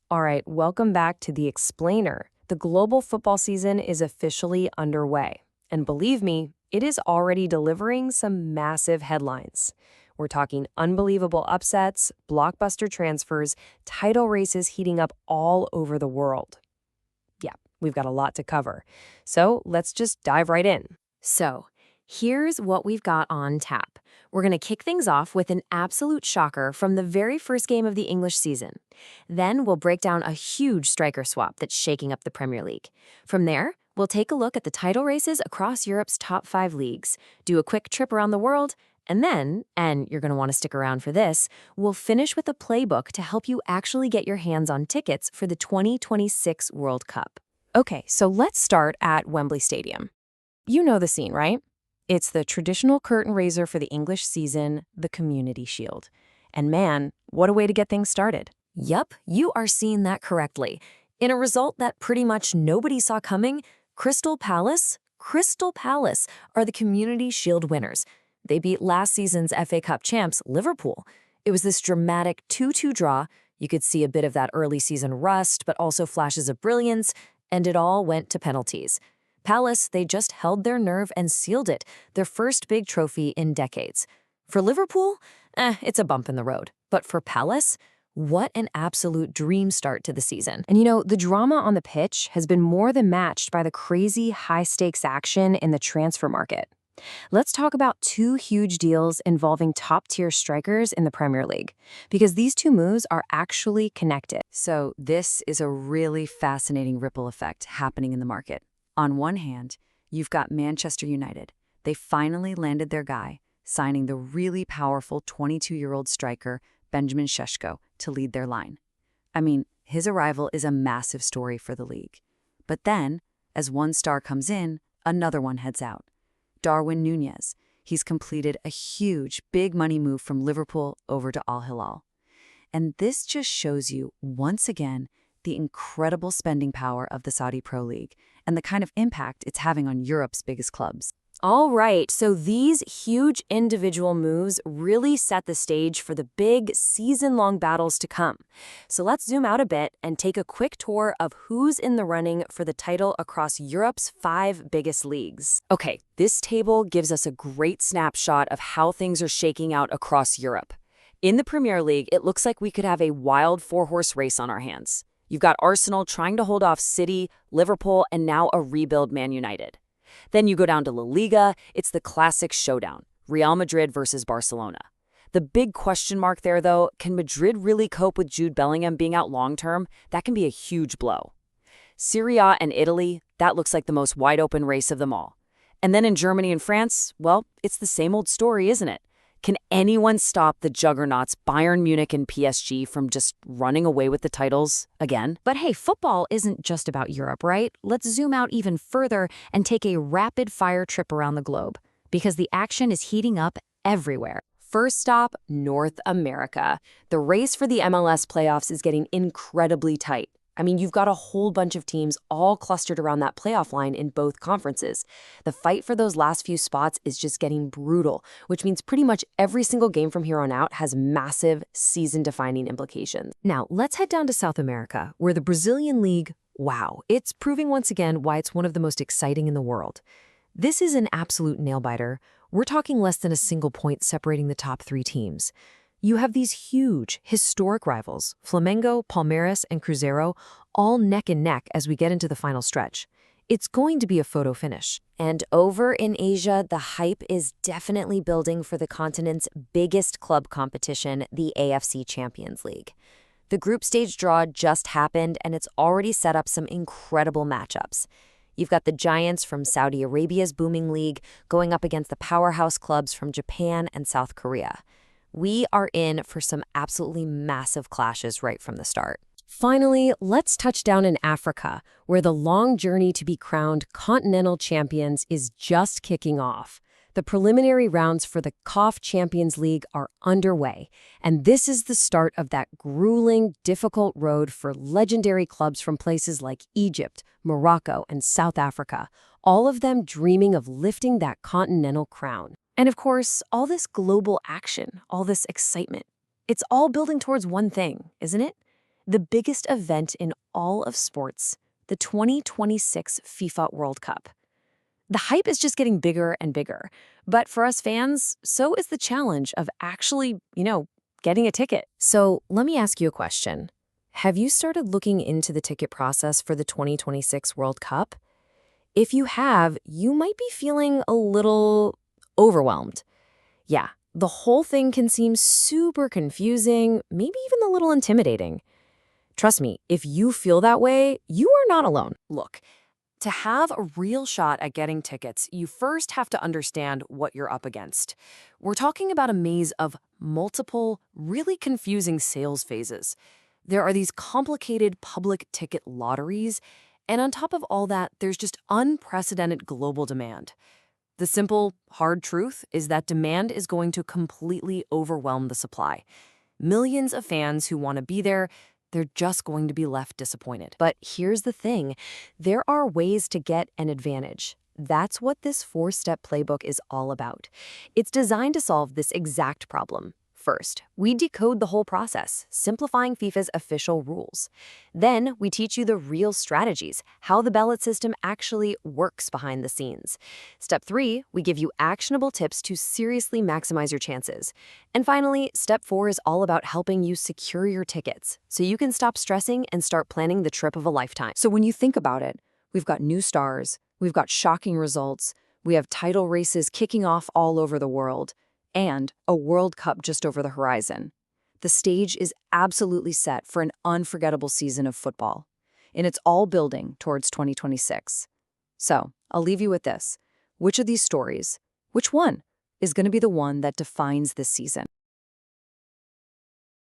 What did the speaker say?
All right, welcome back to The Explainer. The global football season is officially underway. And believe me, it is already delivering some massive headlines. We're talking unbelievable upsets, blockbuster transfers, title races heating up all over the world. Yeah, we've got a lot to cover. So let's just dive right in. So, here's what we've got on tap. We're going to kick things off with an absolute shocker from the very first game of the English season. Then we'll break down a huge striker swap that's shaking up the Premier League. From there, we'll take a look at the title races across Europe's top 5 leagues, do a quick trip around the world, and then, and you're going to want to stick around for this, we'll finish with a playbook to help you actually get your hands on tickets for the 2026 World Cup. Okay, so let's start at Wembley Stadium. You know the scene, right? It's the traditional curtain raiser for the English season, the Community Shield. And man, what a way to get things started. Yup, you are seeing that correctly. In a result that pretty much nobody saw coming, Crystal Palace are the Community Shield winners. They beat last season's FA Cup champs, Liverpool. It was this dramatic 2-2 draw. You could see a bit of that early season rust, but also flashes of brilliance, and it all went to penalties. Palace, they just held their nerve and sealed it, their first big trophy in decades. For Liverpool, it's a bump in the road. But for Palace, what an absolute dream start to the season. And you know, the drama on the pitch has been more than matched by the crazy high-stakes action in the transfer market. Let's talk about 2 huge deals involving top-tier strikers in the Premier League, because these 2 moves are actually connected. So this is a really fascinating ripple effect happening in the market. On one hand, you've got Manchester United. They finally landed their guy, signing the really powerful 22-year-old striker, Benjamin Šeško, to lead their line. I mean, his arrival is a massive story for the league. But then, as one star comes in, another one heads out. Darwin Núñez. He's completed a huge, big money move from Liverpool over to Al Hilal. And this just shows you, once again, the incredible spending power of the Saudi Pro League and the kind of impact it's having on Europe's biggest clubs. All right, so these huge individual moves really set the stage for the big season-long battles to come. So let's zoom out a bit and take a quick tour of who's in the running for the title across Europe's 5 biggest leagues. Okay, this table gives us a great snapshot of how things are shaking out across Europe. In the Premier League, it looks like we could have a wild 4-horse race on our hands. You've got Arsenal trying to hold off City, Liverpool, and now a rebuild Man United. Then you go down to La Liga, it's the classic showdown, Real Madrid versus Barcelona. The big question mark there, though, can Madrid really cope with Jude Bellingham being out long-term? That can be a huge blow. Serie A and Italy, that looks like the most wide-open race of them all. And then in Germany and France, well, it's the same old story, isn't it? Can anyone stop the juggernauts Bayern Munich and PSG from just running away with the titles again? But hey, football isn't just about Europe, right? Let's zoom out even further and take a rapid-fire trip around the globe, because the action is heating up everywhere. First stop, North America. The race for the MLS playoffs is getting incredibly tight. I mean, you've got a whole bunch of teams all clustered around that playoff line in both conferences. The fight for those last few spots is just getting brutal, which means pretty much every single game from here on out has massive season-defining implications. Now, let's head down to South America, where the Brazilian League, wow, it's proving once again why it's one of the most exciting in the world. This is an absolute nail-biter. We're talking less than a single point separating the top 3 teams. You have these huge, historic rivals, Flamengo, Palmeiras, and Cruzeiro, all neck and neck as we get into the final stretch. It's going to be a photo finish. And over in Asia, the hype is definitely building for the continent's biggest club competition, the AFC Champions League. The group stage draw just happened, and it's already set up some incredible matchups. You've got the giants from Saudi Arabia's booming league going up against the powerhouse clubs from Japan and South Korea. We are in for some absolutely massive clashes right from the start. Finally, let's touch down in Africa, where the long journey to be crowned continental champions is just kicking off. The preliminary rounds for the CAF Champions League are underway, and this is the start of that grueling, difficult road for legendary clubs from places like Egypt, Morocco, and South Africa, all of them dreaming of lifting that continental crown. And of course, all this global action, all this excitement, it's all building towards one thing, isn't it? The biggest event in all of sports, the 2026 FIFA World Cup. The hype is just getting bigger and bigger. But for us fans, so is the challenge of actually, getting a ticket. So let me ask you a question. Have you started looking into the ticket process for the 2026 World Cup? If you have, you might be feeling a little overwhelmed. Yeah, the whole thing can seem super confusing, maybe even a little intimidating. Trust me, if you feel that way, you are not alone. Look, to have a real shot at getting tickets, you first have to understand what you're up against. We're talking about a maze of multiple, really confusing sales phases. There are these complicated public ticket lotteries, and on top of all that, there's just unprecedented global demand. The simple, hard truth is that demand is going to completely overwhelm the supply. Millions of fans who want to be there, they're just going to be left disappointed. But here's the thing, there are ways to get an advantage. That's what this 4-step playbook is all about. It's designed to solve this exact problem. First, we decode the whole process, simplifying FIFA's official rules. Then, we teach you the real strategies, how the ballot system actually works behind the scenes. Step 3, we give you actionable tips to seriously maximize your chances. And finally, Step 4 is all about helping you secure your tickets, so you can stop stressing and start planning the trip of a lifetime. So when you think about it, we've got new stars, we've got shocking results, we have title races kicking off all over the world, and a World Cup just over the horizon. The stage is absolutely set for an unforgettable season of football, and it's all building towards 2026. So, I'll leave you with this. Which of these stories, which one, is going to be the one that defines this season?